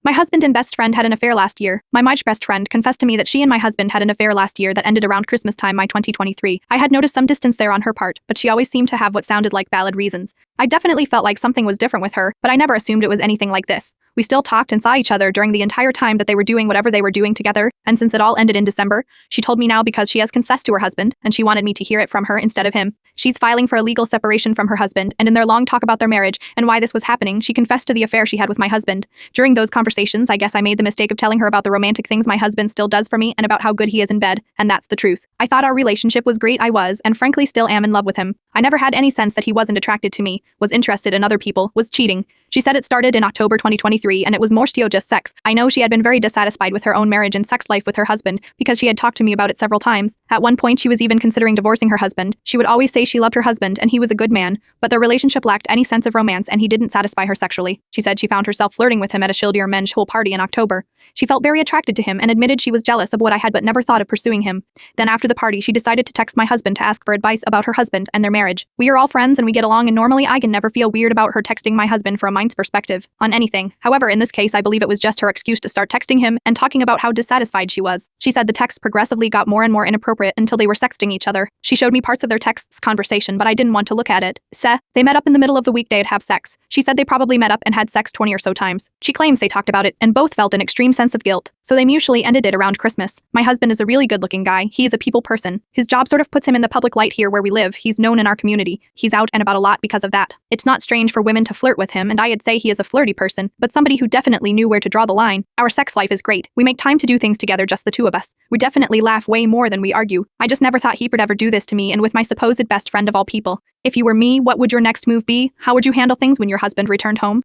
My husband and best friend had an affair last year. My best friend confessed to me that she and my husband had an affair last year that ended around Christmas time, my 2023. I had noticed some distance there on her part, but she always seemed to have what sounded like valid reasons. I definitely felt like something was different with her, but I never assumed it was anything like this. We still talked and saw each other during the entire time that they were doing whatever they were doing together, and since it all ended in December, she told me now because she has confessed to her husband, and she wanted me to hear it from her instead of him. She's filing for a legal separation from her husband, and in their long talk about their marriage and why this was happening, she confessed to the affair she had with my husband. During those conversations, I guess I made the mistake of telling her about the romantic things my husband still does for me and about how good he is in bed, and that's the truth. I thought our relationship was great. I was, and frankly still am in love with him. I never had any sense that he wasn't attracted to me, was interested in other people, was cheating. She said it started in October 2023 and it was more still just sex. I know she had been very dissatisfied with her own marriage and sex life with her husband because she had talked to me about it several times. At one point she was even considering divorcing her husband. She would always say she loved her husband and he was a good man, but their relationship lacked any sense of romance and he didn't satisfy her sexually. She said she found herself flirting with him at a Schilder Mensch Hole party in October. She felt very attracted to him and admitted she was jealous of what I had but never thought of pursuing him. Then after the party she decided to text my husband to ask for advice about her husband and their marriage. We are all friends and we get along and normally I can never feel weird about her texting my husband from a mind's perspective on anything. However, in this case I believe it was just her excuse to start texting him and talking about how dissatisfied she was. She said the texts progressively got more and more inappropriate until they were sexting each other. She showed me parts of their texts conversation but I didn't want to look at it. They met up in the middle of the weekday to have sex. She said they probably met up and had sex 20 or so times. She claims they talked about it and both felt an extreme sense of guilt. So they mutually ended it around Christmas. My husband is a really good-looking guy. He is a people person. His job sort of puts him in the public light here where we live. He's known in our community. He's out and about a lot because of that. It's not strange for women to flirt with him and I'd say he is a flirty person, but somebody who definitely knew where to draw the line. Our sex life is great. We make time to do things together, just the two of us. We definitely laugh way more than we argue. I just never thought he would ever do this to me and with my supposed best friend of all people. If you were me, what would your next move be? How would you handle things when your husband returned home?